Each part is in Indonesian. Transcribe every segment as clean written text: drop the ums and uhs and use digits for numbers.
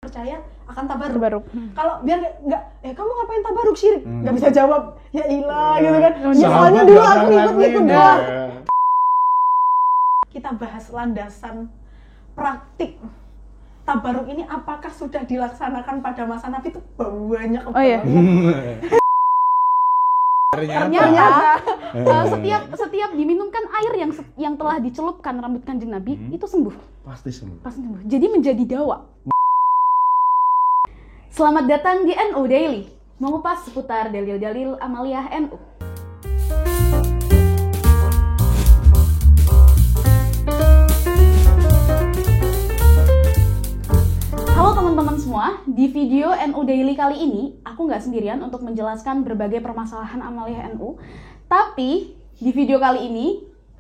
percaya akan tabaruk. Tabaruk. Kalau biar nggak, kamu ngapain tabaruk syirik? Nggak bisa jawab, ya ilah gitu kan. Ya, Sahabat soalnya dulu nggak aku pernah ikut-ikut ngelakuin, doang. ya. Kita bahas landasan praktik tabaruk ini apakah sudah dilaksanakan pada masa Nabi itu banyak Oh iya. Ternyata. Setiap diminumkan air yang telah dicelupkan rambut Kanjeng Nabi itu sembuh. Pasti sembuh. Pasti sembuh. Jadi menjadi dawa. Selamat datang di NU Daily, mengupas seputar dalil-dalil amaliyah NU. Halo teman-teman semua, di video NU Daily kali ini aku nggak sendirian untuk menjelaskan berbagai permasalahan amaliyah NU. Tapi di video kali ini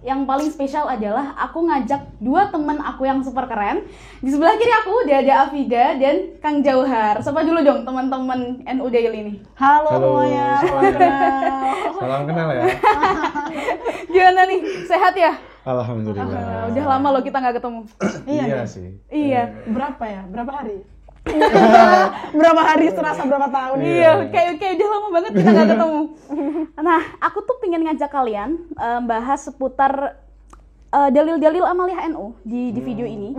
yang paling spesial adalah aku ngajak dua teman aku yang super keren. Di sebelah kiri aku Dada Afida dan Kang Jauhar. Sapa dulu dong teman-teman NU Daily ini. Halo Halo. semuanya, salam kenal. Salam kenal ya. Gimana nih? Sehat ya? Alhamdulillah. Udah lama loh kita nggak ketemu. Iya sih. Iya. Berapa ya? Berapa hari? Berapa hari serasa berapa tahun? Iya, kayak udah lama banget kita nggak ketemu. Nah, aku tuh pengen ngajak kalian bahas seputar dalil-dalil amaliyah NU di video ini.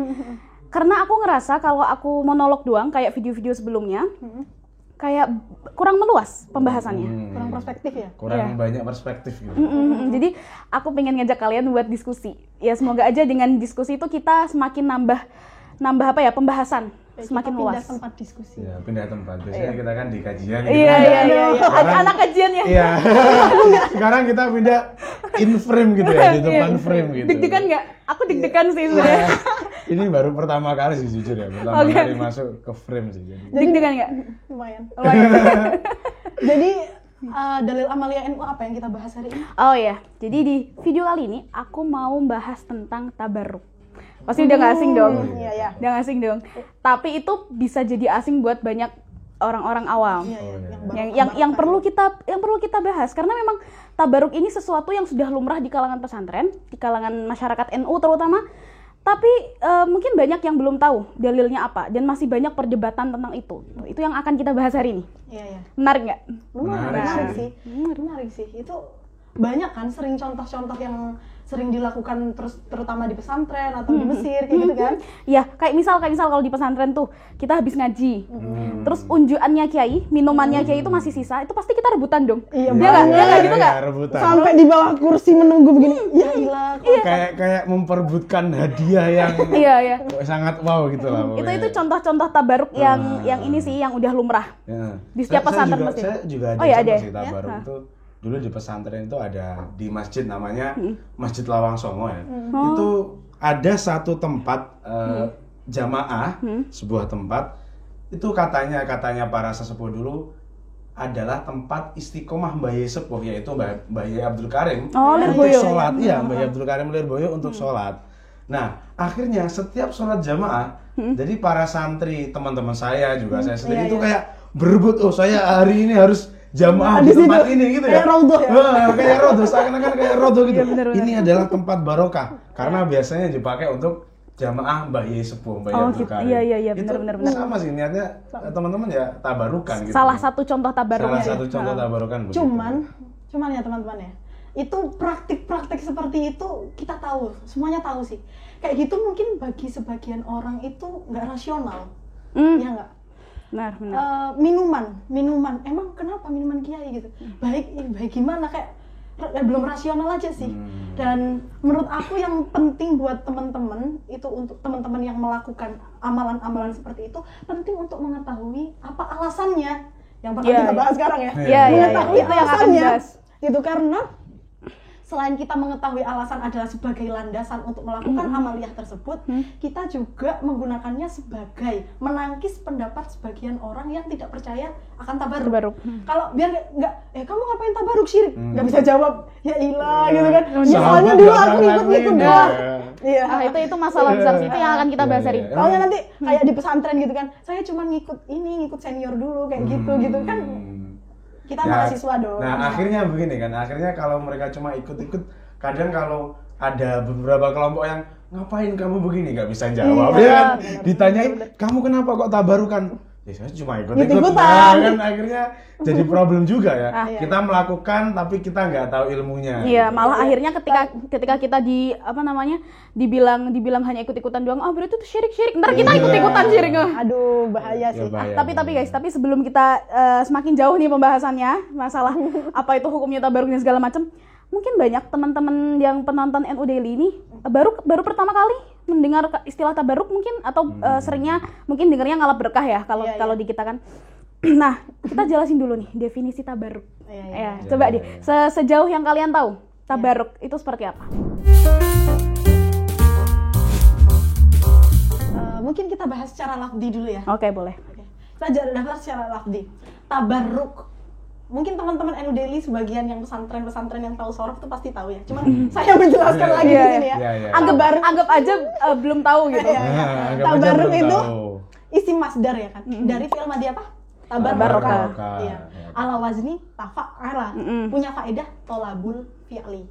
Karena aku ngerasa kalau aku monolog doang kayak video-video sebelumnya, kayak kurang meluas pembahasannya. Kurang perspektif ya? Kurang banyak perspektif gitu. Jadi aku pengen ngajak kalian buat diskusi. Ya semoga aja dengan diskusi itu kita semakin nambah apa ya, pembahasan semakin luas. Pindah tempat diskusi. Ya, pindah tempat. Biasanya kita kan di kajian gitu. Iya. Sekarang- Anak kajian ya. Iya. Sekarang kita pindah in frame gitu ya, di depan frame gitu. Deg-degan nggak? Aku deg-degan sih sebenarnya. Ini baru pertama kali sih jujur ya, pertama kali masuk ke frame sih. Jadi. Deg-degan nggak? Lumayan. Jadi dalil amaliyah NU apa yang kita bahas hari ini? Oh ya, jadi di video kali ini aku mau bahas tentang tabarruk. Pasti udah nggak asing dong. Iya ya. Udah nggak asing dong. Tapi itu bisa jadi asing buat banyak orang-orang awam. Iya Yang perlu kita bahas karena memang tabarruk ini sesuatu yang sudah lumrah di kalangan pesantren, di kalangan masyarakat NU terutama. Tapi mungkin banyak yang belum tahu dalilnya apa dan masih banyak perdebatan tentang itu. Itu yang akan kita bahas hari ini. Iya. Menarik nggak? Menarik sih. Itu banyak kan sering contoh-contoh yang sering dilakukan terutama di pesantren atau di Mesir kayak gitu kan? Ya, kayak misal kalau di pesantren tuh kita habis ngaji, terus unjuannya kiai, minumannya kiai itu masih sisa, itu pasti kita rebutan dong. Iya, nggak gitu nggak? Rebutan. Sampai di bawah kursi menunggu begini. Ya ilah. Kayak memperebutkan hadiah yang Iya. sangat wow gitu lah. Itu contoh-contoh tabaruk yang ini sih yang udah lumrah Ya. di setiap pesantren pasti. Saya juga ada ada sih tabaruk itu. Dulu di pesantren itu ada di masjid namanya Masjid Lawang Songo ya. Itu ada satu tempat jamaah, sebuah tempat itu katanya para sesepuh dulu adalah tempat istiqomah Mbah Yai Sepuh, yaitu Mbah Yai Abdul Karim untuk sholat. Iya, Mbah Yai Abdul Karim Lirboyo untuk sholat. Nah, akhirnya setiap sholat jamaah, jadi para santri, teman-teman saya juga, saya sendiri itu kayak berebut, saya hari ini harus jamaah di tempat ini gitu ya. Kayak raudhah ya. Kayak raudhah, seakan-akan kayak raudhah gitu. Iya, bener. Ini adalah tempat barokah karena biasanya dipakai untuk jamaah Mbah Yai Sepuh, Mbah Yai Abdul Karim. Iya, Itu bener. sama sih niatnya teman-teman ya tabarukan gitu. Salah satu contoh tabaruknya. Salah satu contoh tabarukan begitu. Cuman ya teman-teman ya, itu praktik-praktik seperti itu kita tahu, semuanya tahu sih. Kayak gitu mungkin bagi sebagian orang itu nggak rasional, ya nggak? Benar. Minuman, emang kenapa minuman kiai gitu? Baik gimana kayak belum rasional aja sih. Dan menurut aku yang penting buat teman-teman itu, untuk teman-teman yang melakukan amalan-amalan seperti itu, penting untuk mengetahui apa alasannya. Yang bakal kita bahas sekarang ya. Mengetahui Itu yang akan alasannya. dibahas. Itu karena selain kita mengetahui alasan adalah sebagai landasan untuk melakukan amaliyah tersebut, kita juga menggunakannya sebagai menangkis pendapat sebagian orang yang tidak percaya akan tabaruk. Kalau biar nggak, kamu ngapain tabaruk syirik? Nggak bisa jawab, ya ilah gitu kan. Ya, soalnya dulu aku ikut-ikut doang. Iya. Itu masalah besar sih, itu yang akan kita bahas hari ini. Soalnya nanti kayak di pesantren gitu kan, saya cuma ngikut senior dulu kayak gitu kan. Kita mahasiswa dong. Nah, akhirnya begini kan. Akhirnya kalau mereka cuma ikut-ikut, kadang kalau ada beberapa kelompok yang ngapain kamu begini, nggak bisa jawab ya kan. Ditanyain kamu kenapa kok tabarukan, ya saya cuma ikut-ikutan. Nah, kan akhirnya jadi problem juga ya. Kita melakukan tapi kita nggak tahu ilmunya. Iya, malah akhirnya ketika kita dibilang hanya ikut-ikutan doang, berarti itu syirik. Ntar kita ikut-ikutan syirik. Aduh, bahaya sih. bahaya, Tapi guys, sebelum kita semakin jauh nih pembahasannya masalah apa itu hukumnya tabaruk dan segala macam, mungkin banyak teman-teman yang penonton NU Daily ini baru pertama kali mendengar istilah tabaruk mungkin, atau seringnya mungkin dengarnya ngalap berkah ya kalau di kita kan. Nah, kita jelasin dulu nih definisi tabaruk. Coba deh, sejauh yang kalian tahu tabaruk itu seperti apa? Mungkin kita bahas secara lafzi dulu ya. Oke, boleh. Kita bahas secara lafzi. Tabarruk. Mungkin teman-teman NU Daily sebagian yang pesantren yang tahu sorof itu pasti tahu ya. Cuman saya menjelaskan lagi di sini ya. Anggap aja belum tahu gitu. Tabarruk itu isim masdar ya kan. Dari fi'il madhi apa? Tabarraka. Iya. Ala wazni tafa'ala. Punya faedah tolabul fi'li.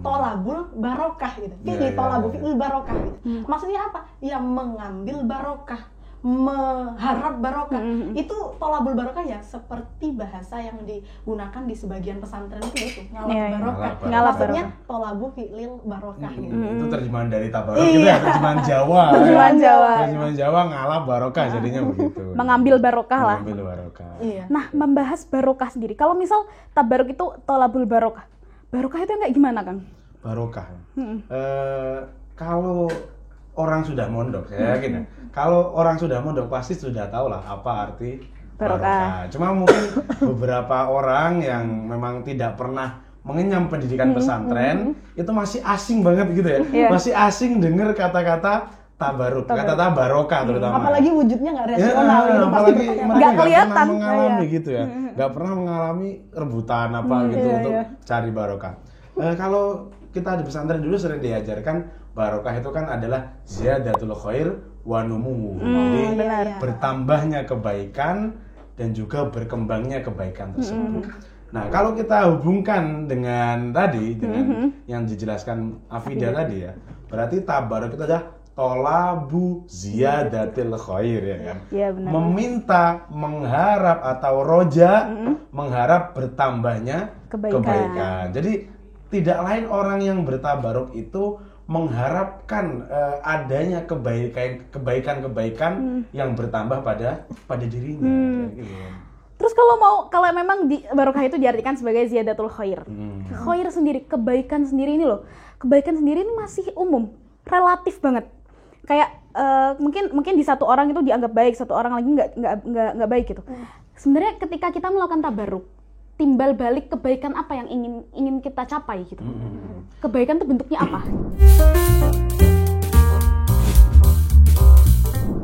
Tolabul barokah gitu. Fi'li tolabul fi'il barokah gitu. Maksudnya apa? Ya mengambil barokah, mengharap barokah. Itu tolabul barokah ya, seperti bahasa yang digunakan di sebagian pesantren itu ngalap barokah. Maksudnya tolabul fi'lil barokah gitu. Itu terjemahan dari tabaruk gitu ya, terjemahan Jawa. Terjemahan Jawa ngalap barokah jadinya begitu. Mengambil barokah lah. Mengambil barokah. Iya. Nah, membahas barokah sendiri. Kalau misal tabaruk itu tolabul barokah. Barokah itu kayak gimana, Kang? Barokah. Kalau orang sudah mondok, saya yakin ya. Kalau orang sudah mondok pasti sudah tahu lah apa arti barokah. Cuma mungkin beberapa orang yang memang tidak pernah mengenyam pendidikan pesantren itu masih asing banget gitu ya. Masih asing dengar kata-kata tabaruk, kata barokah terutama. Apalagi wujudnya nggak rasional gitu. Apalagi mereka nggak kelihatan pernah mengalami gitu ya. Nggak pernah mengalami rebutan apa gitu untuk cari barokah. Kalau kita di pesantren dulu sering diajarkan barokah itu kan adalah ziyadatul khair wa numu. Jadi bertambahnya kebaikan dan juga berkembangnya kebaikan tersebut. Nah, kalau kita hubungkan dengan tadi dengan yang dijelaskan Afida tadi ya, berarti tabaruk itu adalah tolabu ziyadatil khair ya kan. Iya, benar. Meminta, mengharap atau roja mengharap bertambahnya kebaikan. Jadi tidak lain orang yang bertabaruk itu mengharapkan adanya kebaikan yang bertambah pada dirinya. Gitu. Terus kalau memang barokah itu diartikan sebagai ziyadatul khair. Khair sendiri, kebaikan sendiri ini loh. Kebaikan sendiri ini masih umum, relatif banget. Kayak mungkin di satu orang itu dianggap baik, satu orang lagi nggak baik gitu. Sebenarnya ketika kita melakukan tabaruk, timbal balik kebaikan apa yang ingin kita capai gitu. Kebaikan itu bentuknya apa?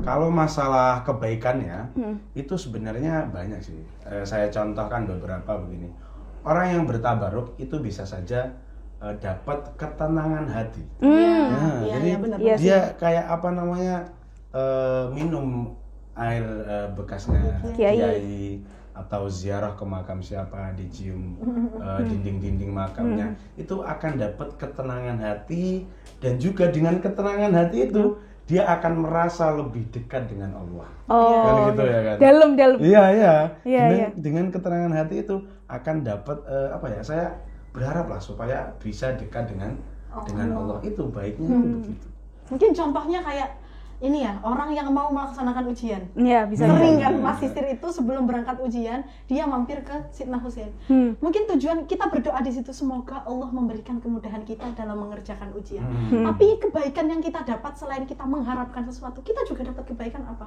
Kalau masalah kebaikannya itu sebenarnya banyak sih. Saya contohkan beberapa begini. Orang yang bertabaruk itu bisa saja dapat ketenangan hati. Jadi dia kayak apa namanya minum air bekasnya kiai atau ziarah ke makam siapa, dicium dinding-dinding makamnya, itu akan dapat ketenangan hati, dan juga dengan ketenangan hati itu dia akan merasa lebih dekat dengan Allah. Kan gitu ya kan? Dalam. Iya. Dengan ketenangan hati itu akan dapat saya berharap lah supaya bisa dekat dengan Allah. Itu baiknya itu begitu. Mungkin contohnya kayak ini ya, orang yang mau melaksanakan ujian. Iya, bisa. Sering kan Mas Sisir itu sebelum berangkat ujian, dia mampir ke Sidna Husein. Mungkin tujuan kita berdoa di situ, semoga Allah memberikan kemudahan kita dalam mengerjakan ujian. Tapi kebaikan yang kita dapat selain kita mengharapkan sesuatu, kita juga dapat kebaikan apa?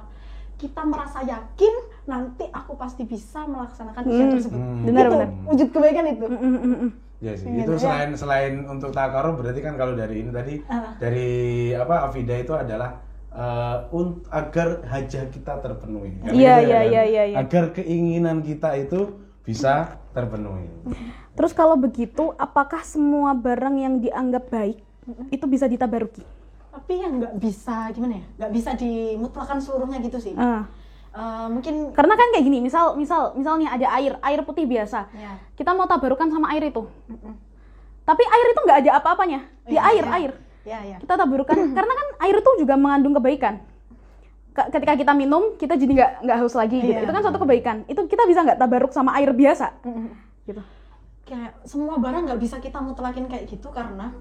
Kita merasa yakin nanti aku pasti bisa melaksanakan ujian tersebut. Benar. Wujud kebaikan itu. Ya sih, itu selain untuk takarub, berarti kan kalau dari ini tadi dari Afida itu adalah agar hajat kita terpenuhi. Iya. Agar keinginan kita itu bisa terpenuhi. Terus kalau begitu, apakah semua barang yang dianggap baik itu bisa ditabaruki? Tapi yang nggak bisa gimana ya? Nggak bisa dimutlakan seluruhnya gitu sih. Mungkin karena kan kayak gini, misalnya ada air putih biasa. Kita mau tabarukan sama air itu. Tapi air itu nggak ada apa-apanya. Air. Ya. Kita tabarukkan karena kan air itu juga mengandung kebaikan. Ketika kita minum, kita jadi nggak haus lagi gitu. Iya. Itu kan suatu kebaikan. Itu kita bisa nggak tabaruk sama air biasa? Gitu. Kayak semua barang nggak bisa kita mutlakin kayak gitu karena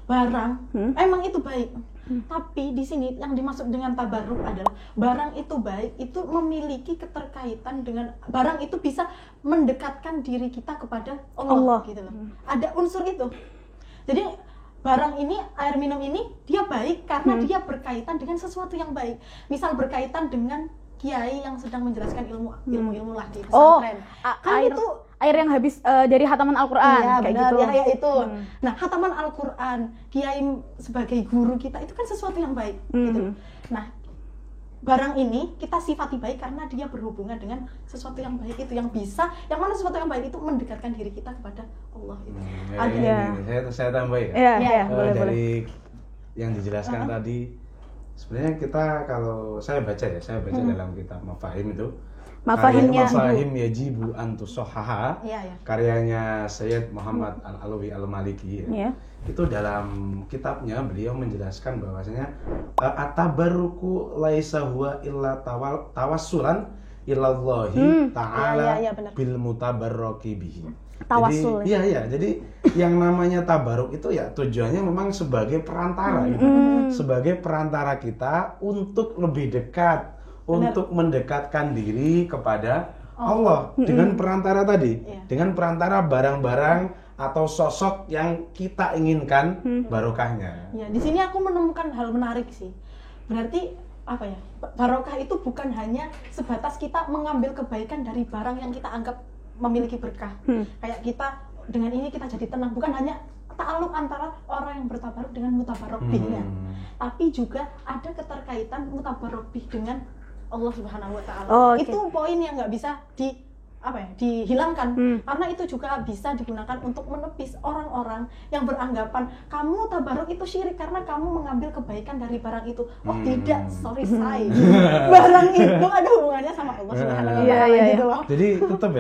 barang emang itu baik. Tapi di sini yang dimaksud dengan tabaruk adalah barang itu baik, itu memiliki keterkaitan dengan barang itu bisa mendekatkan diri kita kepada Allah. Gitu loh. Ada unsur itu. Jadi barang ini, air minum ini dia baik karena dia berkaitan dengan sesuatu yang baik. Misal berkaitan dengan kiai yang sedang menjelaskan ilmu lah di pesantren. Air yang habis dari hataman Al-Qur'an kayak benar, gitu. Ya itu. Nah, hataman Al-Qur'an, kiai sebagai guru kita itu kan sesuatu yang baik gitu. Nah, barang ini kita sifati baik karena dia berhubungan dengan sesuatu yang baik itu, yang mana sesuatu yang baik itu mendekatkan diri kita kepada Allah itu. Saya tambah Iya, boleh. Dari yang dijelaskan tadi, sebenarnya kita kalau saya baca dalam kitab Mafahim itu, Mafahim Yajibu Antusohaha, karyanya Sayyid Muhammad Al-Alawi Al-Maliki. Itu dalam kitabnya beliau menjelaskan bahwasanya at-tabarruku laisa huwa illa tawassulan ilallahi ta'ala bil mutabarraki bihi. Tawassul. Jadi yang namanya tabaruk itu ya tujuannya memang sebagai perantara gitu. Sebagai perantara kita untuk lebih dekat, untuk mendekatkan diri kepada Allah dengan perantara tadi, dengan perantara barang-barang atau sosok yang kita inginkan barokahnya. Ya, di sini aku menemukan hal menarik sih. Berarti apa ya? Barokah itu bukan hanya sebatas kita mengambil kebaikan dari barang yang kita anggap memiliki berkah. Kayak kita dengan ini kita jadi tenang, bukan hanya ta'aluk antara orang yang bertabaruk dengan mutabarok bihnya. Tapi juga ada keterkaitan mutabarok bih dengan Allah Subhanahu wa taala. Itu poin yang nggak bisa dihilangkan, karena itu juga bisa digunakan untuk menepis orang-orang yang beranggapan kamu tabaruk itu syirik karena kamu mengambil kebaikan dari barang itu. Tidak, sorry say. Barang itu ada hubungannya sama Allah Subhanahu wa taala gitu loh. Jadi tetap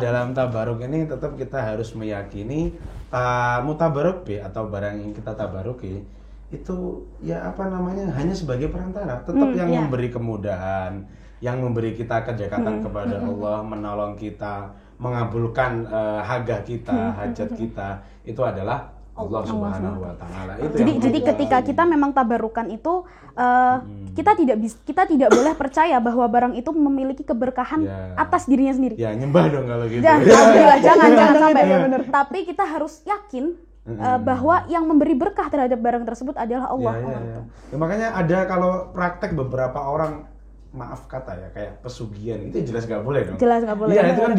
dalam tabaruk ini tetap kita harus meyakini mutabaruk bi atau barang yang kita tabaruki itu hanya sebagai perantara, tetap yang memberi kemudahan, yang memberi kita kedekatan kepada Allah, menolong kita, mengabulkan hajat kita itu adalah Allah Subhanahu wa taala. Jadi ketika kita memang tabarukan itu kita tidak boleh percaya bahwa barang itu memiliki keberkahan atas dirinya sendiri. Ya, nyembah dong kalau gitu. Jangan sampai. Tapi kita harus yakin bahwa yang memberi berkah terhadap barang tersebut adalah Allah. Ya, makanya ada kalau praktek beberapa orang, maaf kata ya, kayak pesugihan itu jelas nggak boleh dong. Jelas nggak boleh. Iya, itu kan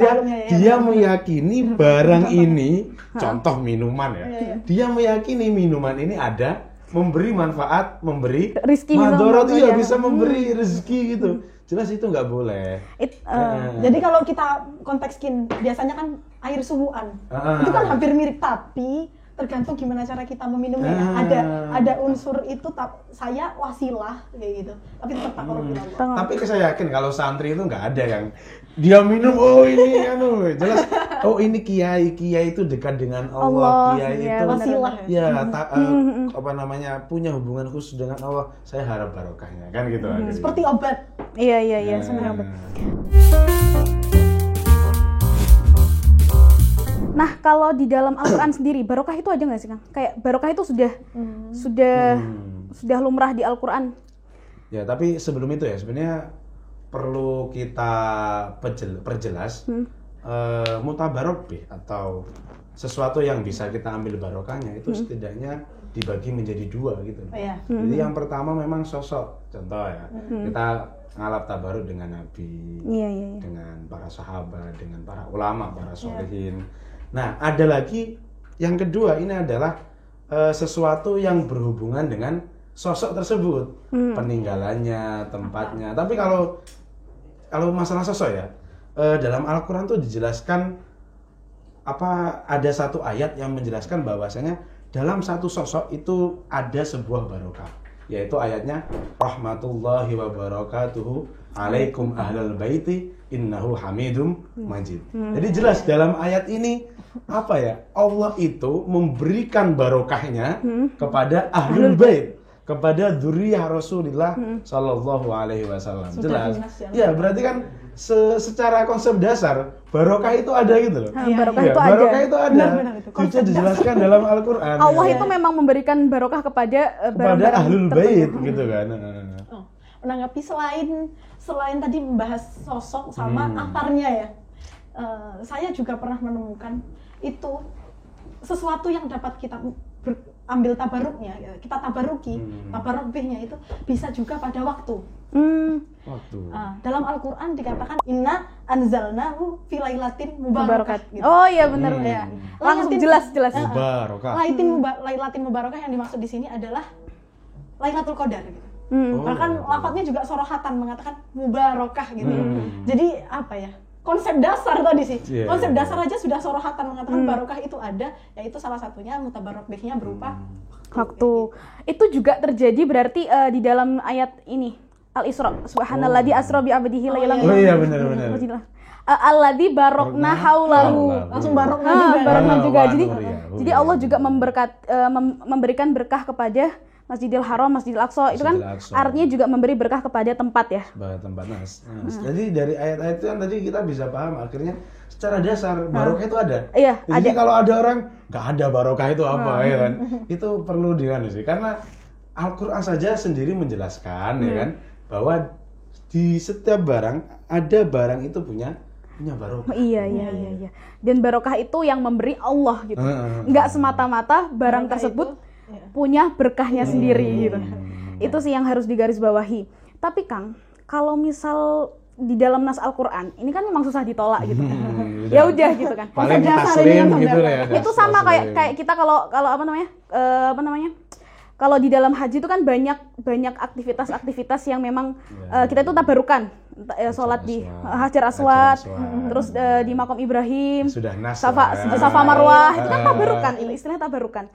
dia meyakini barang ini, contoh minuman ya. Dia meyakini minuman ini ada memberi manfaat, memberi madharat, bisa memberi rezeki gitu. Jelas itu nggak boleh. Jadi kalau kita kontekskin biasanya kan air subuhan, itu kan hampir mirip, tapi tergantung gimana cara kita meminumnya. Ada unsur itu, saya wasilah kayak gitu, tapi tetap taqarrub. Tapi saya yakin kalau santri itu nggak ada yang dia minum ini jelas ini kiai itu dekat dengan Allah, kiai itu wasilah punya hubungan khusus dengan Allah, saya harap barokahnya kan gitu. Seperti obat. Iya sebenarnya obat. Nah, kalau di dalam Al-Qur'an sendiri, barokah itu ada nggak sih, Kang? Kayak barokah itu sudah lumrah di Al-Qur'an. Ya, tapi sebelum itu ya, sebenarnya perlu kita perjelas mutabarok bih atau sesuatu yang bisa kita ambil barokahnya itu setidaknya dibagi menjadi dua gitu. Jadi yang pertama memang sosok, contoh ya, kita ngalap tabaruk dengan Nabi, dengan para sahabat, dengan para ulama, para sholihin. Nah, ada lagi yang kedua, ini adalah sesuatu yang berhubungan dengan sosok tersebut, peninggalannya, tempatnya. Tapi kalau masalah sosok ya, dalam Al-Qur'an tuh dijelaskan ada satu ayat yang menjelaskan bahwasanya dalam satu sosok itu ada sebuah barokah, yaitu ayatnya rahmatullahi wa barakatuhu alaikum ahlal baiti innahu hamidum majid. Jadi jelas dalam ayat ini apa ya? Allah itu memberikan barokahnya kepada ahlul bait, kepada dzurriyyah Rasulullah sallallahu alaihi wasallam. Jelas. Ya, berarti kan secara konsep dasar barokah itu ada gitu loh. Barokah Ya, itu barokah ada. itu ada. Benar, itu Bisa konsep dijelaskan dalam Al-Qur'an. Allah ya. itu memang memberikan barokah kepada Kepada barang-barang ahlul tertentu. bait gitu kan. Oh, menanggapi selain tadi membahas sosok sama akarnya ya, saya juga pernah menemukan itu sesuatu yang dapat kita ambil tabaruknya, kita tabaruki, tabaruk bihnya itu bisa juga pada waktu. Waktu. Dalam Al-Quran dikatakan inna anzalnahu fi lailatin mubarakah. Gitu. Oh iya benar ya. Langsung jelas. Mubarakah. Lailatin mubarakah yang dimaksud di sini adalah Lailatul Qadar gitu. Bahkan lafadznya juga sorohatan mengatakan mubarakah gitu. Jadi apa ya? Konsep dasar tadi sih. Konsep dasar aja sudah sorohatan mengatakan barokah itu ada, yaitu salah satunya mutabarok bihnya berupa Waktu. Itu juga terjadi berarti di dalam ayat ini Al-Isra. Subhanalladzi asra bi 'abdihi lailan. Oh iya benar. Alladzi barokna haulahu. langsung barokah juga. Barokah juga. Wa Jadi Allah juga memberikan berkah kepada Masjidil Haram, Masjidil Aqsa. Itu kan Masjidil Aqsa. artinya juga memberi berkah kepada tempat ya. Sebagai tempat nas. Jadi dari ayat-ayat itu kan tadi kita bisa paham akhirnya secara dasar barokah itu ada. Iya, Jadi ada. kalau ada orang nggak ada barokah itu apa ya kan? Itu perlu dianu sih karena Al-Qur'an saja sendiri menjelaskan ya kan bahwa di setiap barang ada barang itu punya barokah. Iya. Dan barokah itu yang memberi Allah gitu. Enggak semata-mata barang tersebut punya berkahnya sendiri gitu. Itu sih yang harus digarisbawahi. Tapi Kang, kalau misal di dalam nas Al-Qur'an, ini kan memang susah ditolak gitu. Ya udah gitu kan. Paling dasar taslim ini gitu ya. Itu sama kayak kita kalau apa namanya? Kalau di dalam haji itu kan banyak aktivitas yang memang kita itu tabarukan. Sholat di Hajar Aswad, terus di Makom Ibrahim, Sudah nas. Safa Marwah, itu kan tabarukan, istilahnya tabarukan.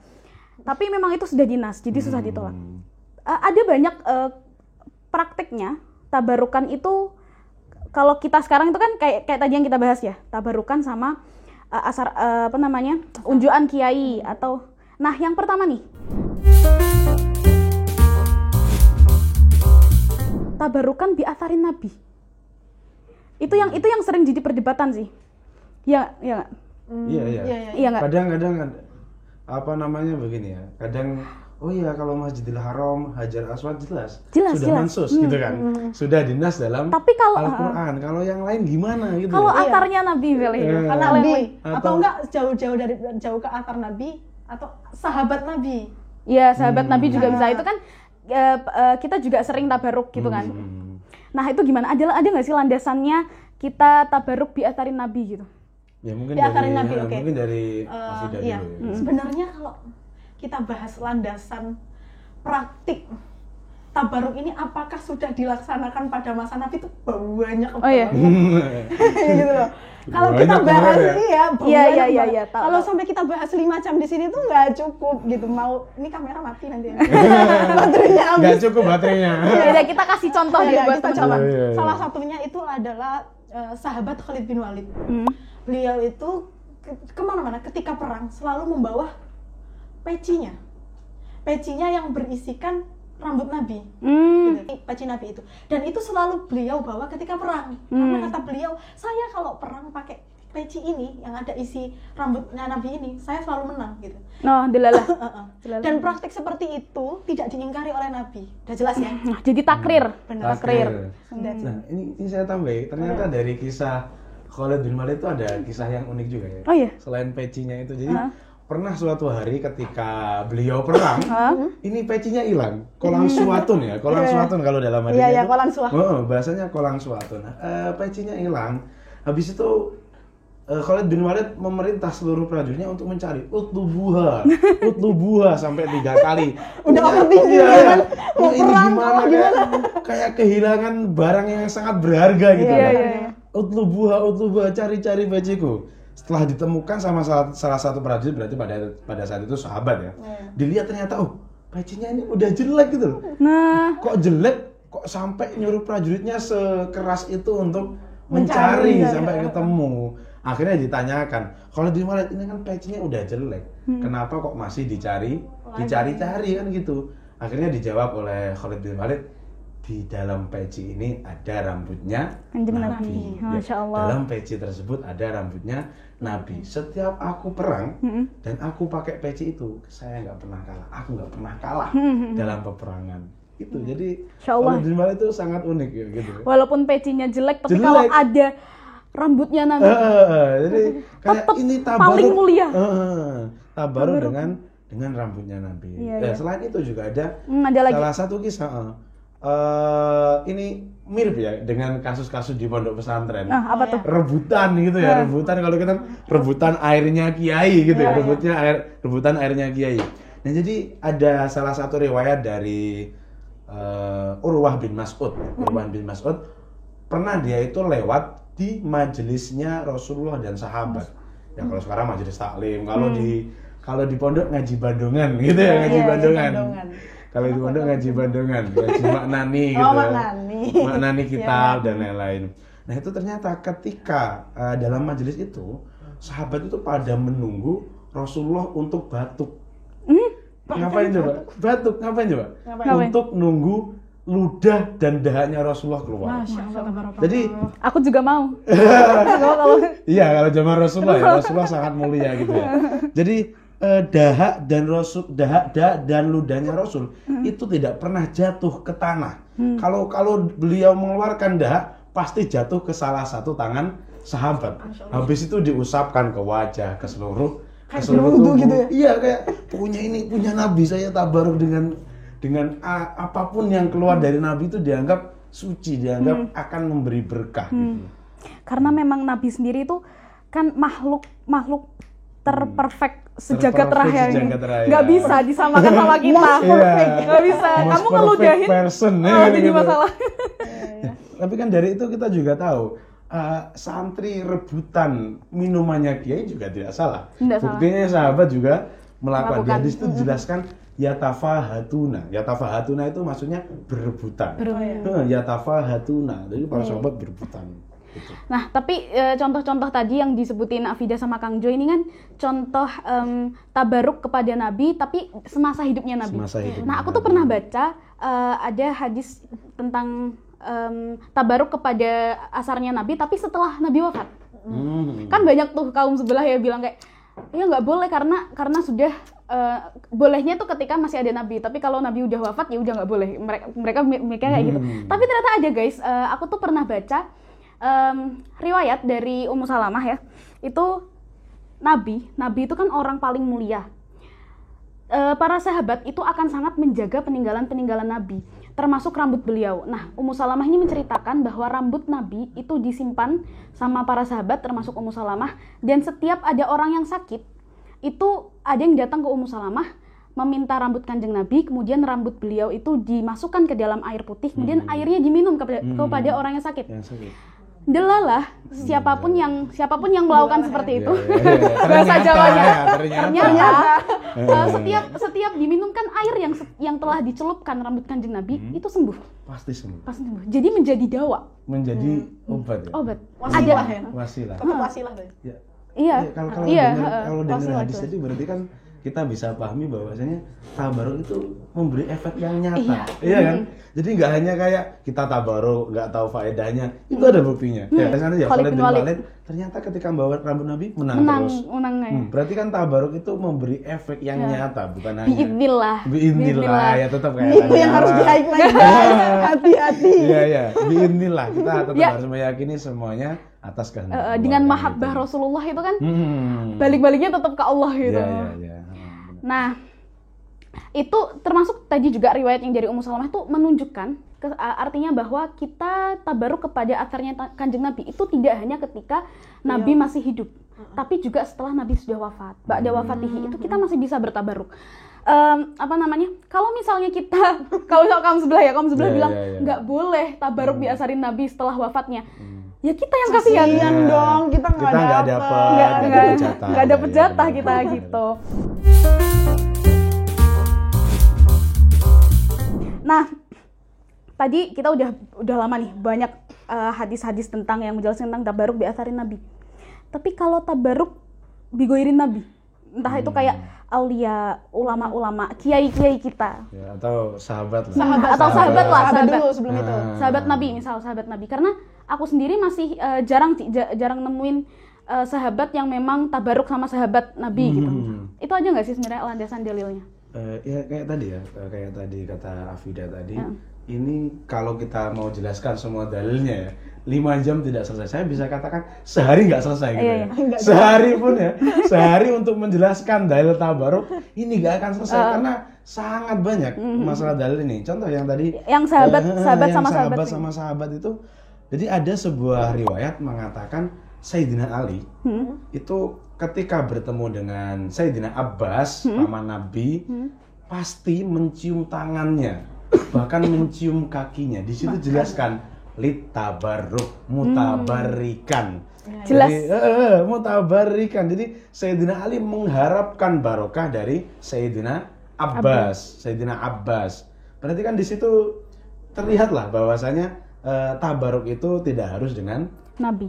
Tapi memang itu sudah dinas, jadi susah ditolak. Ada banyak prakteknya tabarukan itu. Kalau kita sekarang itu kan kayak tadi yang kita bahas ya, tabarukan sama unjuan kiai atau. Nah, yang pertama nih, tabarukan bi atharin nabi. Itu yang sering jadi perdebatan sih. Iya nggak? Iya nggak? Kadang-kadang apa namanya begini ya. Kadang kalau Masjidil Haram, Hajar Aswad jelas sudah mansus gitu kan. Sudah dinas dalam Tapi kalau Al-Qur'an. Kalau yang lain gimana gitu. kalau atarnya Nabi Nabi atau enggak jauh ke atar Nabi atau sahabat Nabi. Iya, sahabat Nabi juga bisa. Itu kan kita juga sering tabaruk gitu kan. Nah, itu gimana? Ada nggak sih landasannya kita tabaruk bi atarin Nabi gitu? Ya mungkin Nabi, oke. mungkin dari Mas Ida dulu. Iya. Sebenarnya kalau kita bahas landasan praktik tabaruk ini apakah sudah dilaksanakan pada masa Nabi itu banyak banget. Oh iya. Gitu loh. Kalau Banyak kita bahas Iya, banyak. tahu. Kalau sampai kita bahas 5 jam di sini tuh nggak cukup gitu. Ini kamera mati nanti ya. Baterainya habis. Nggak cukup baterainya. Jadi kita kasih contoh Iya, buat kita teman-teman. coba. Iya. Salah satunya itu adalah sahabat Khalid bin Walid. Beliau itu kemana-mana ketika perang selalu membawa pecinya yang berisikan rambut Nabi, gitu. Peci Nabi itu, dan itu selalu beliau bawa ketika perang. Karena kata beliau, saya kalau perang pakai peci ini yang ada isi rambutnya Nabi ini, saya selalu menang gitu. No, delalah. Dan praktik seperti itu tidak diingkari oleh Nabi. Udah jelas ya? Jadi takrir. Benar. Takrir. Nah, ini saya tambahin. Ternyata dari kisah Khalid bin Walid itu ada kisah yang unik juga ya. Oh iya. Selain pecinya itu, jadi pernah suatu hari ketika beliau perang, ini pecinya hilang. Kolang suatun ya, kolang suatun kalau dalam hadisnya Iya, itu. kolang suatun. Bahasanya kolang suatun. Pecinya hilang. Habis itu Khalid bin Walid memerintah seluruh prajuritnya untuk mencari utlubuha sampai 3 kali. Udah overthinking Iya, kan? Mau ini perang, gimana kayak kehilangan barang yang sangat berharga gitu. Iya. Utlubuha, cari peciku. Setelah ditemukan sama salah satu prajurit, berarti pada saat itu sahabat ya. Dilihat ternyata pecinya ini udah jelek gitu loh. Nah, Kok jelek? kok sampai nyuruh prajuritnya sekeras itu untuk Mencari, mencari ya. sampai ketemu. Akhirnya ditanyakan, kalau di Walid ini kan pecinya udah jelek, kenapa kok masih dicari-cari kan gitu. Akhirnya dijawab oleh Khalid bin Walid, di dalam peci ini ada rambutnya Kanjeng Nabi. Nabi. Masya Allah. Dalam peci tersebut ada rambutnya Nabi. Setiap aku perang dan aku pakai peci itu, saya nggak pernah kalah. Aku nggak pernah kalah dalam peperangan. Itu jadi Masya Allah. Khalid bin Walid itu sangat unik ya gitu. Walaupun pecinya jelek, tapi Jelek. kalau ada rambutnya Nabi, Jadi kayak tetap ini paling mulia. Tabaruk dengan rambutnya Nabi. Iya, Dan iya. selain itu juga ada Ada lagi. salah satu kisah. Ini mirip ya dengan kasus-kasus di pondok pesantren. Nah, apa tuh? Rebutan gitu ya, rebutan kalau kita rebutan airnya kiai gitu ya, rebutan airnya kiai. Nah, jadi ada salah satu riwayat dari Urwah bin Mas'ud. Urwah bin Mas'ud pernah dia itu lewat di majelisnya Rasulullah dan sahabat. Ya kalau sekarang majelis taklim, kalau di pondok ngaji bandongan gitu ya, ngaji Iya, bandongan. bandongan. Kalau di pondok ngaji bandongan, ngaji maknani gitu. Oh, maknani. Maknani kitab dan lain-lain. Nah, itu ternyata ketika dalam majelis itu sahabat itu pada menunggu Rasulullah untuk batuk. Ngapain coba? Batuk, ngapain coba? Ngapain? Untuk nunggu ludah dan dahaknya Rasulullah keluar. Masya Allah, tabarakallah. Jadi Aku juga mau. Kalau iya, kalau zaman Rasulullah ya, Rasulullah sangat mulia gitu ya. Jadi dahak dan ludahnya Rasul itu tidak pernah jatuh ke tanah. Kalau beliau mengeluarkan dahak pasti jatuh ke salah satu tangan sahabat. Habis itu diusapkan ke wajah, ke seluruh berwudu tubuh. gitu ya? Iya, kayak punya Nabi, saya tabaruk dengan apapun yang keluar dari Nabi itu dianggap suci, dianggap akan memberi berkah gitu. karena memang Nabi sendiri itu kan makhluk terperfect sejagat raya ini. sejagat raya. Nggak bisa disamakan sama kita. Iya. Nggak bisa. Most Kamu perfect ngeludahin. person, ya, Oh, jadi gitu. masalah. Tapi kan dari itu kita juga tahu santri rebutan minumannya kiai juga tidak salah. Tidak salah. Buktinya sahabat juga melakukan. Di Melakukan. hadis itu dijelaskan yatafahatuna. Yatafahatuna itu maksudnya berebutan. Yatafahatuna. Jadi para sahabat berebutan. Gitu. Nah, tapi contoh-contoh tadi yang disebutin Afida sama Kang Jo ini kan contoh tabaruk kepada Nabi, tapi semasa hidupnya Nabi. Semasa hidupnya Nah, aku tuh Nabi. pernah baca ada hadis tentang tabaruk kepada asarnya Nabi, tapi setelah Nabi wafat. Kan banyak tuh kaum sebelah ya bilang kayak, ya nggak boleh karena sudah bolehnya tuh ketika masih ada Nabi, tapi kalau Nabi udah wafat ya udah nggak boleh. Mereka mikirnya kayak gitu. Tapi ternyata ada guys, aku tuh pernah baca riwayat dari Ummu Salamah ya, itu Nabi itu kan orang paling mulia. Para sahabat itu akan sangat menjaga peninggalan-peninggalan Nabi, termasuk rambut beliau. Nah, Ummu Salamah ini menceritakan bahwa rambut Nabi itu disimpan sama para sahabat, termasuk Ummu Salamah, dan setiap ada orang yang sakit, itu ada yang datang ke Ummu Salamah meminta rambut Kanjeng Nabi, kemudian rambut beliau itu dimasukkan ke dalam air putih, kemudian airnya diminum kepada orang yang sakit. Yang sakit. Delalah siapapun yang melakukan seperti itu. Iya. Bahasa Jawanya. Ternyata. Setiap diminumkan air yang telah dicelupkan rambut Kanjeng Nabi itu sembuh. Pasti sembuh. Pasti sembuh. Jadi menjadi dawa, Menjadi obat ya. obat. Wasilah ya? Wasilah. Tetap wasilah tuh. Ya. Iya. Kalau Iya, dengar wasilah hadis jelas. tadi berarti kan kita bisa pahami bahwasanya tabaruk itu memberi efek yang nyata. Iya kan? Jadi nggak hanya kayak kita tabaruk nggak tahu faedahnya, itu ada buktinya. Ya, misalnya ya Khalid Khalid bin bin Walid. Walid ternyata ketika membawa rambut Nabi menang Menang terus. ya. Berarti kan tabaruk itu memberi efek yang nyata, bukan hanya Biidznillah. biidznillah ya, tetap kayak Itu yang harus di-highlight guys. Hati-hati. Iya iya, biidznillah kita tetap Ya. harus meyakini semuanya atas kehendak Allah, Dengan kan mahabbah gitu. Rasulullah itu kan Hmm. balik-baliknya tetap ke Allah gitu. Iya iya iya. Nah, itu termasuk tadi juga riwayat yang dari Ummu Salamah itu menunjukkan artinya bahwa kita tabaruk kepada asarnya Kanjeng Nabi itu tidak hanya ketika Nabi masih hidup, tapi juga setelah Nabi sudah wafat. Ba'da wafatihi itu kita masih bisa bertabaruk. Kalau misalnya kita, kalau kaum sebelah Iya, bilang iya. nggak boleh tabaruk diasarin Nabi setelah wafatnya, ya kita yang kasihan. Kasihan dong, kita nggak nggak dapet. Nggak dapet jatah Iya, kita benar. gitu. Nah, tadi kita udah lama nih banyak hadis-hadis tentang yang menjelaskan tentang tabaruk bi atharin Nabi. Tapi kalau tabaruk bigoirin Nabi, entah itu kayak aulia, ulama-ulama, kiai-kiai kita, Ya, atau sahabat lah. sahabat lah, Sahabat sahabat. dulu sebelum itu. Sahabat Nabi, misal sahabat Nabi. Karena aku sendiri masih jarang nemuin sahabat yang memang tabaruk sama sahabat Nabi gitu. Itu aja nggak sih sebenarnya landasan dalilnya? Ya kayak tadi kata Afida tadi, ini kalau kita mau jelaskan semua dalilnya ya, 5 jam tidak selesai. Saya bisa katakan sehari nggak selesai gitu Iya, ya. iya. Sehari pun ya, sehari untuk menjelaskan dalil tabaruk ini nggak akan selesai karena sangat banyak masalah dalil ini. Contoh yang tadi Yang sahabat yang sama sahabat sama sahabat itu, jadi ada sebuah riwayat mengatakan Sayyidina Ali itu ketika bertemu dengan Sayyidina Abbas, paman Nabi, pasti mencium tangannya, bahkan mencium kakinya. Di situ jelaskan litabarruk, mutabarikan. Jelas. Jadi, mutabarikan. Jadi Sayyidina Ali mengharapkan barokah dari Sayyidina Abbas. Berarti kan di situ terlihatlah bahwasanya tabaruk itu tidak harus dengan Nabi.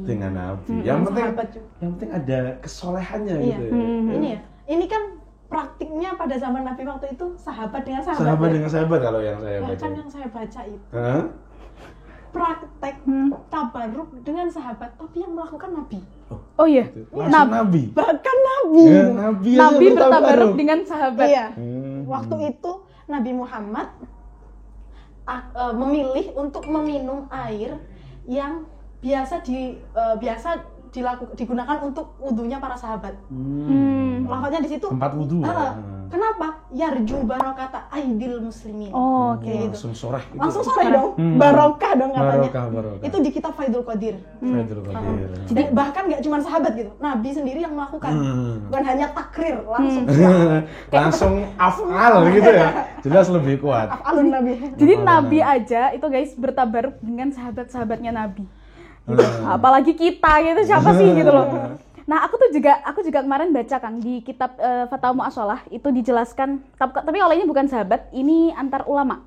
Yang penting Sahabat juga. ada kesolehannya Iya. gitu. Ini ya. Ini kan praktiknya pada zaman Nabi waktu itu sahabat dengan sahabat. Sahabat ya. dengan sahabat kalau yang saya baca. Bahkan yang saya baca itu Hah? praktek tabaruk dengan sahabat, tapi yang melakukan Nabi. Oh iya. Langsung Nabi. Bahkan Nabi. Ya, Nabi aja Nabi bertabaruk bertabaruk. dengan sahabat. Iya. Hmm. Waktu itu Nabi Muhammad memilih untuk meminum air yang biasa digunakan untuk wudunya para sahabat. Lafaznya di situ. Tempat wudu. Kenapa? Yarju barokata aidil muslimin. Oh, oke. Kayak gitu. Langsung soreh gitu. Langsung soleh dong. Barokah dong katanya. Barokah. Itu di kitab Faidul Qadir. Faidul Qadir. Jadi bahkan nggak cuma sahabat gitu, Nabi sendiri yang melakukan, bukan hanya takrir langsung. Langsung afal gitu ya. Jelas lebih kuat. Alun Nabi. Jadi Nabi aja itu guys bertabaruk dengan sahabat-sahabatnya Nabi. Gitu. Apalagi kita gitu, siapa sih gitu loh. Nah, aku juga kemarin baca kan di kitab Fatawa Mu'ashalah itu dijelaskan, tapi kalau ini bukan sahabat, ini antar ulama.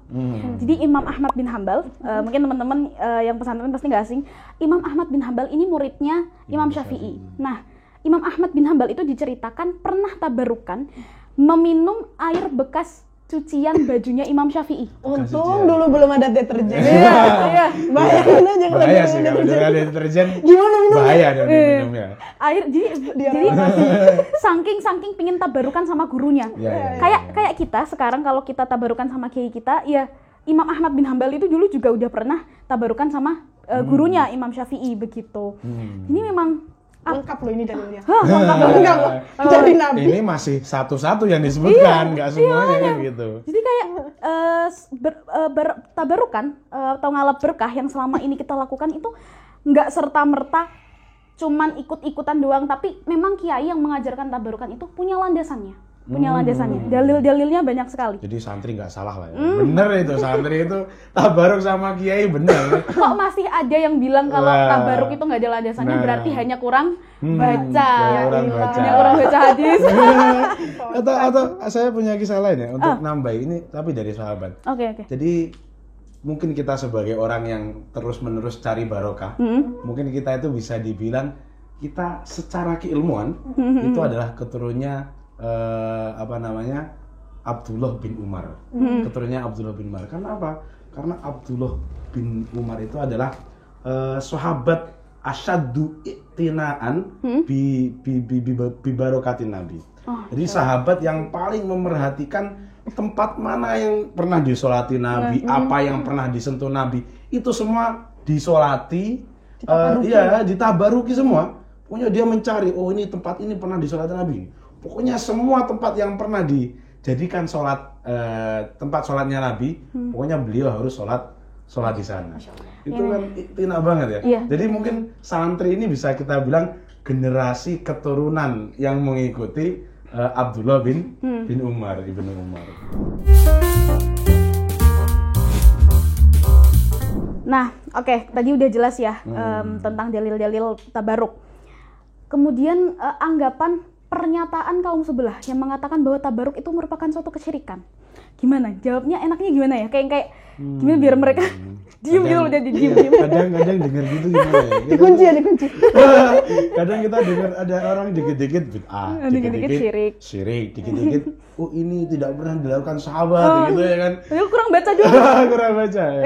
Jadi Imam Ahmad bin Hambal, mungkin teman-teman yang pesantren pasti nggak asing. Imam Ahmad bin Hambal ini muridnya Imam Syafi'i. Nah, Imam Ahmad bin Hambal itu diceritakan pernah tabarukan meminum air bekas cucian bajunya Imam Syafi'i. Untung dulu belum ada deterjen. Iya. Bayangin aja kalau Bahaya belum sih ada kalau deterjen. udah ada deterjen. Gimana minumnya? Bahaya dong minumnya. Air jadi saking pingin tabarukan sama gurunya. Iya. Kayak kita sekarang kalau kita tabarukan sama kiai kita, ya Imam Ahmad bin Hambal itu dulu juga udah pernah tabarukan sama gurunya Imam Syafi'i begitu. Ini memang Lengkap loh ini dalilnya. lengkap loh. Dari Nabi. Ini masih satu-satu yang disebutkan, nggak semuanya kan gitu. Jadi kayak tabarukan atau ngalap berkah yang selama ini kita lakukan itu nggak serta-merta cuman ikut-ikutan doang, tapi memang kiai yang mengajarkan tabarukan itu punya landasannya. Dalil-dalilnya banyak sekali. Jadi santri nggak salah lah ya. Bener itu, santri itu tabaruk sama kiai bener. Kok masih ada yang bilang kalau Wah. tabaruk itu nggak ada landasannya, Nah. berarti hanya kurang baca. kurang baca. Hanya kurang baca hadis. atau saya punya kisah lain ya untuk nambah ini, tapi dari sahabat. Oke. Jadi mungkin kita sebagai orang yang terus-menerus cari barokah, mungkin kita itu bisa dibilang kita secara keilmuan itu adalah keturunnya Abdullah bin Umar. Keturunnya Abdullah bin Umar. Karena apa? Karena Abdullah bin Umar itu adalah sahabat asyaddu i'tinaan bi barokatin Nabi. Jadi sahabat yang paling memerhatikan tempat mana yang pernah disolati Nabi, apa yang pernah disentuh Nabi, itu semua disolati, ditabaruki semua. Pokoknya dia mencari, oh ini tempat ini pernah disolati Nabi. Pokoknya semua tempat yang pernah dijadikan tempat sholatnya Nabi, pokoknya beliau harus sholat di sana. Itu kan tina banget ya. Iya. Jadi mungkin santri ini bisa kita bilang generasi keturunan yang mengikuti Abdullah bin Umar, ibnu Umar. Nah, oke, tadi udah jelas ya tentang dalil-dalil tabaruk. Kemudian anggapan pernyataan kaum sebelah yang mengatakan bahwa tabaruk itu merupakan suatu kesyirikan. gimana? Jawabnya enaknya gimana ya? Kayak gimana biar mereka diem gitu loh, jadi diem. Kadang denger gitu gimana ya? Dikunci. Kadang kita dengar ada orang dikit-dikit bid'ah, Dikit-dikit syirik, dikit-dikit oh ini tidak pernah dilakukan sahabat gitu ya kan. Ayo kurang baca juga. Kurang baca ya.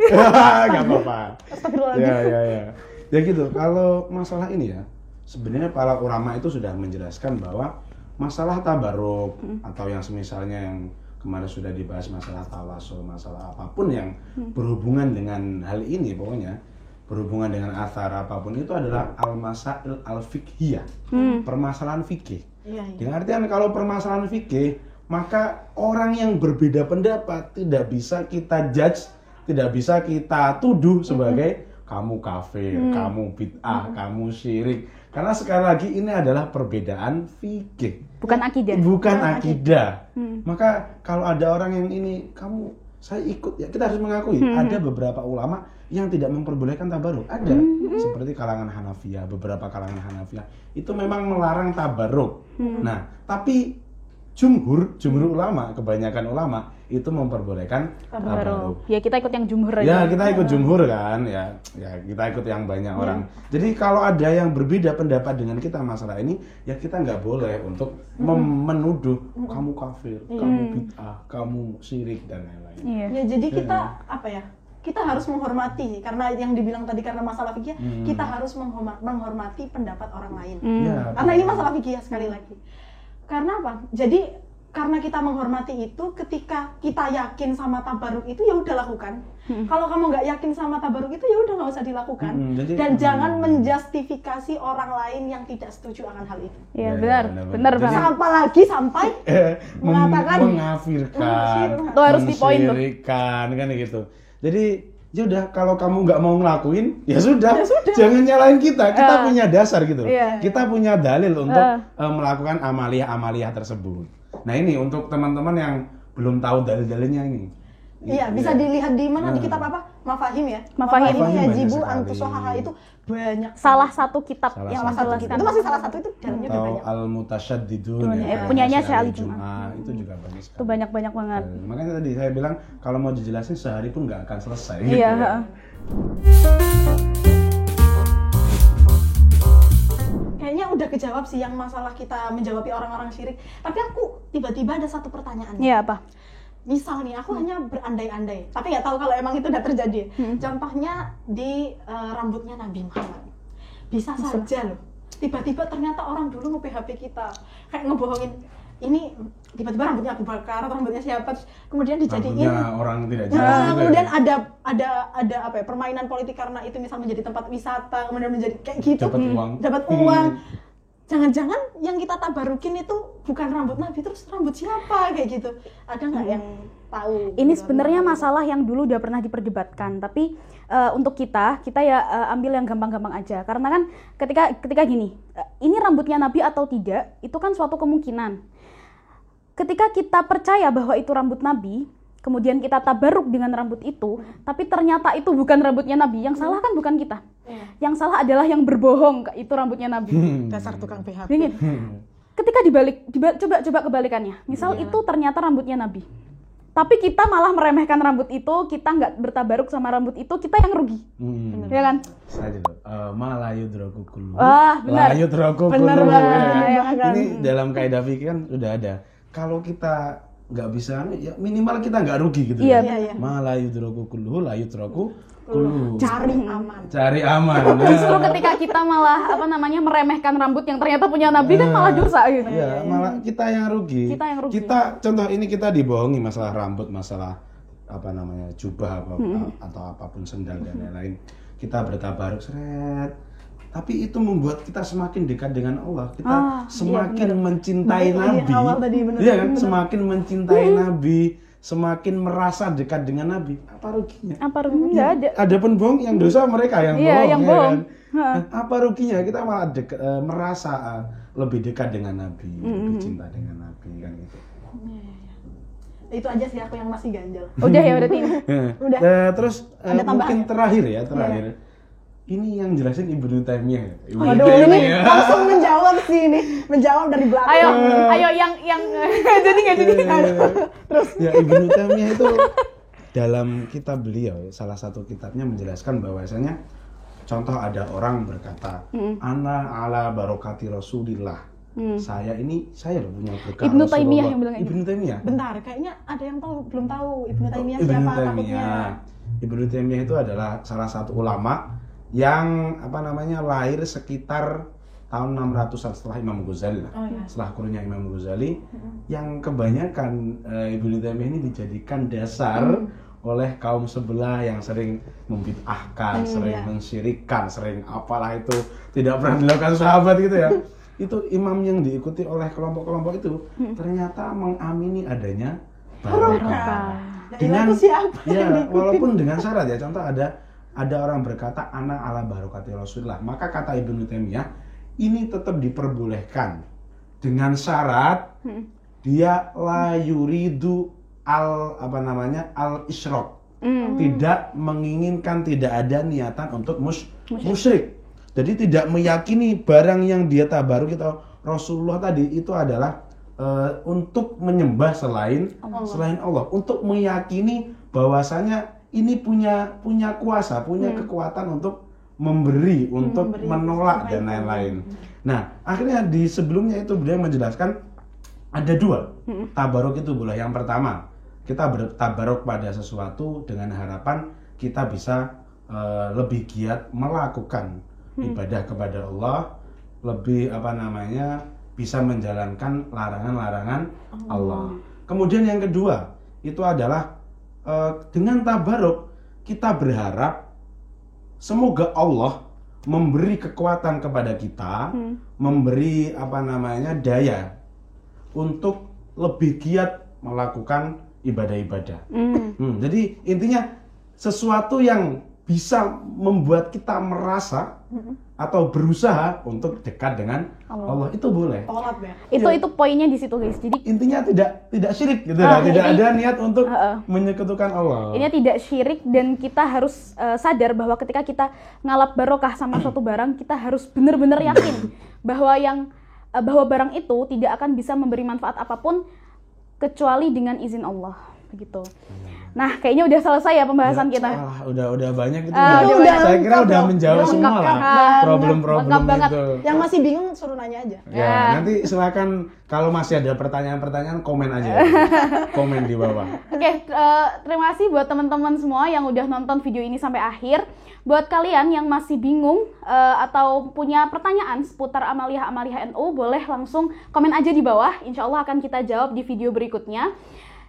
Enggak apa-apa. Astagfirullahaladzim. Ya. Ya gitu. Kalau masalah ini ya, sebenarnya para ulama itu sudah menjelaskan bahwa masalah tabaruk atau yang semisalnya yang kemarin sudah dibahas, masalah tawasul, masalah apapun yang berhubungan dengan hal ini, pokoknya berhubungan dengan athar apapun itu adalah al-masail al-fiqhiyah, permasalahan fikih. Iya. Dengan artian kalau permasalahan fikih, maka orang yang berbeda pendapat tidak bisa kita judge, tidak bisa kita tuduh sebagai kamu kafir, kamu bid'ah, kamu syirik. Karena sekali lagi ini adalah perbedaan fikih. Bukan akidah. Bukan akidah. Maka kalau ada orang yang ini, saya ikut, ya kita harus mengakui ada beberapa ulama yang tidak memperbolehkan tabaruk. Ada, seperti kalangan Hanafiyah, beberapa kalangan Hanafiyah itu memang melarang tabaruk. Nah, tapi jumhur ulama, kebanyakan ulama itu memperbolehkan tabaruk. Ya kita ikut yang jumhur aja. Ya kita ikut jumhur kan, ya kita ikut yang banyak orang. Jadi kalau ada yang berbeda pendapat dengan kita masalah ini, ya kita nggak boleh untuk menuduh kamu kafir, kamu bid'ah, kamu syirik dan lain-lain. Iya. Ya jadi kita apa ya? Kita harus menghormati, karena yang dibilang tadi karena masalah fikih, kita harus menghormati pendapat orang lain. Ya, Karena ini masalah fikih ya, sekali lagi. Karena apa? Jadi karena kita menghormati itu, ketika kita yakin sama tabaruk itu ya udah lakukan. Kalau kamu nggak yakin sama tabaruk itu ya udah nggak usah dilakukan. Dan jangan menjustifikasi orang lain yang tidak setuju akan hal itu. Iya, Ya, benar Jadi, banget. Apalagi sampai mengatakan mengafirkan, Itu harus di poin tuh. mensyirikkan, kan gitu. Jadi ya udah, kalau kamu nggak mau ngelakuin ya sudah, jangan nyalain kita punya dasar gitu. Kita punya dalil untuk melakukan amaliyah tersebut. Nah ini untuk teman-teman yang belum tahu dalil-dalilnya ini. Iya, bisa dilihat di mana, di kitab apa? Mafahim ya. Mafahim Yajibul banyak Antusohaha itu banyak. Salah satu kitab Salah yang satu masalah Itu masih salah satu, itu dalamnya udah Atau banyak. Al-Mutasyadidun punyanya Syekh Ali Jum'ah, itu juga banyak sekali. itu banyak banget. Makanya tadi saya bilang kalau mau dijelasin sehari pun nggak akan selesai. Gitu Iya. ya. Kayaknya udah kejawab sih yang masalah kita menjawabi orang-orang syirik. Tapi aku tiba-tiba ada satu pertanyaan. Iya apa? Misal nih, aku hanya berandai-andai, tapi nggak tahu kalau emang itu udah terjadi. Contohnya di rambutnya Nabi Muhammad. Bisa saja loh, tiba-tiba ternyata orang dulu nge-PHP kita, kayak ngebohongin. Ini tiba-tiba rambutnya Abu Bakar atau rambutnya siapa, kemudian dijadiin. Rambutnya orang tidak jelas. Gitu Kemudian ya. ada apa ya, permainan politik karena itu misal menjadi tempat wisata, kemudian menjadi kayak gitu. Dapat uang. Jangan-jangan yang kita tabarukin itu bukan rambut Nabi, terus rambut siapa kayak gitu. Ada nggak yang tahu? Ini sebenarnya masalah yang dulu udah pernah diperdebatkan, tapi untuk kita ya ambil yang gampang-gampang aja. Karena kan ketika gini, ini rambutnya Nabi atau tidak, itu kan suatu kemungkinan. Ketika kita percaya bahwa itu rambut Nabi, kemudian kita tabaruk dengan rambut itu, tapi ternyata itu bukan rambutnya Nabi, yang salah kan bukan kita. Yang salah adalah yang berbohong, itu rambutnya Nabi. Dasar tukang PHP. Ketika coba kebalikannya. Misal itu ternyata rambutnya Nabi. Tapi kita malah meremehkan rambut itu, kita nggak bertabaruk sama rambut itu, kita yang rugi. Ya kan? Saja loh. Ma la yudraku kullu. Benar. La yudraku Benar kullu. banget. Ya kan? Ini dalam kaidah fikih kan sudah ada. Kalau kita nggak bisa, ya minimal kita nggak rugi gitu. Iya, ya. Ma la yudraku kullu, la yudraku kullu. Cari aman. Justru ketika kita malah meremehkan rambut yang ternyata punya Nabi kan malah dosa gitu. Iya, malah kita yang rugi. Kita contoh ini kita dibohongi masalah rambut, masalah jubah atau apapun, sendal dan lain-lain. Kita bertabaruk seret. Tapi itu membuat kita semakin dekat dengan Allah. Kita semakin mencintai Nabi. Iya kan? Semakin mencintai Nabi, semakin merasa dekat dengan Nabi. Apa ruginya? Nggak ada. Adapun bohong yang dosa mereka yang bohong. Yang bohong. Kan? Apa ruginya? Kita malah merasa lebih dekat dengan Nabi, lebih cinta dengan Nabi kan gitu. Itu aja sih aku yang masih ganjel. Udah ya berarti ini. Udah. Terus mungkin terakhir. Ini yang jelasin Ibnu Taimiyah. Waduh, ini langsung menjawab emosi ini menjawab dari belakang. Ayo yang jadi nggak jadi. Terus ya Ibnu Taimiyah itu dalam kitab beliau, salah satu kitabnya menjelaskan bahwasanya contoh ada orang berkata, ana ala barokati Rasulillah. Saya loh punya berkah Ibnu Rasulullah. Taimiyah yang bilang Ibnu Taimiyah. Bentar, kayaknya ada yang belum tahu Ibnu Taimiyah Ibnu siapa Taimiyah. takutnya. Ibnu Taimiyah itu adalah salah satu ulama yang lahir sekitar tahun 600-an setelah Imam Ghazali lah. Setelah kurunnya Imam Ghazali, yang kebanyakan Ibnu Taimiyah ini dijadikan dasar oleh kaum sebelah yang sering membid'ahkan, sering mensyirikkan, sering apalah itu tidak pernah dilakukan sahabat gitu ya. Itu imam yang diikuti oleh kelompok-kelompok itu ternyata mengamini adanya barokah. Dengan siapa ya walaupun dengan syarat ya, contoh ada orang berkata ana ala barokati Rasulullah, maka kata Ibnu Taimiyah ini tetap diperbolehkan dengan syarat dia la yuridu al isyrok, tidak menginginkan, tidak ada niatan untuk musyrik. Jadi tidak meyakini barang yang dia tabaruk atau Rasulullah tadi itu adalah untuk menyembah selain Allah, untuk meyakini bahwasanya ini punya kuasa, punya kekuatan untuk memberi, untuk menolak dan lain-lain. Nah, akhirnya di sebelumnya itu beliau menjelaskan ada dua tabaruk itu boleh. Yang pertama, kita bertabaruk pada sesuatu dengan harapan kita bisa lebih giat melakukan ibadah kepada Allah, lebih bisa menjalankan larangan-larangan Allah. Kemudian yang kedua itu adalah dengan tabaruk kita berharap semoga Allah memberi kekuatan kepada kita, memberi daya untuk lebih giat melakukan ibadah-ibadah. Jadi intinya sesuatu yang bisa membuat kita merasa atau berusaha untuk dekat dengan Allah itu boleh. Itu poinnya di situ guys. Jadi intinya tidak syirik gitu lah, tidak ada niat untuk menyekutukan Allah. Ini tidak syirik dan kita harus sadar bahwa ketika kita ngalap barokah sama suatu barang, kita harus benar-benar yakin bahwa barang itu tidak akan bisa memberi manfaat apapun kecuali dengan izin Allah, begitu. Nah, kayaknya udah selesai ya pembahasan kita. Udah banyak itu. Saya kira udah menjawab semua lah problem-problem itu. Yang masih bingung suruh nanya aja. Ya, nanti silakan kalau masih ada pertanyaan-pertanyaan komen aja. Komen di bawah. Oke, terima kasih buat teman-teman semua yang udah nonton video ini sampai akhir. Buat kalian yang masih bingung atau punya pertanyaan seputar Amaliyah NU, boleh langsung komen aja di bawah. Insya Allah akan kita jawab di video berikutnya.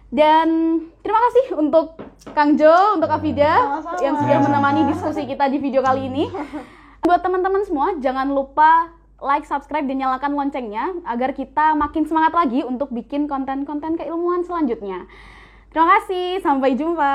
Dan terima kasih untuk Kang Jo, untuk Afida yang sudah menemani diskusi kita di video kali ini. Buat teman-teman semua, jangan lupa like, subscribe, dan nyalakan loncengnya agar kita makin semangat lagi untuk bikin konten-konten keilmuan selanjutnya. Terima kasih, sampai jumpa.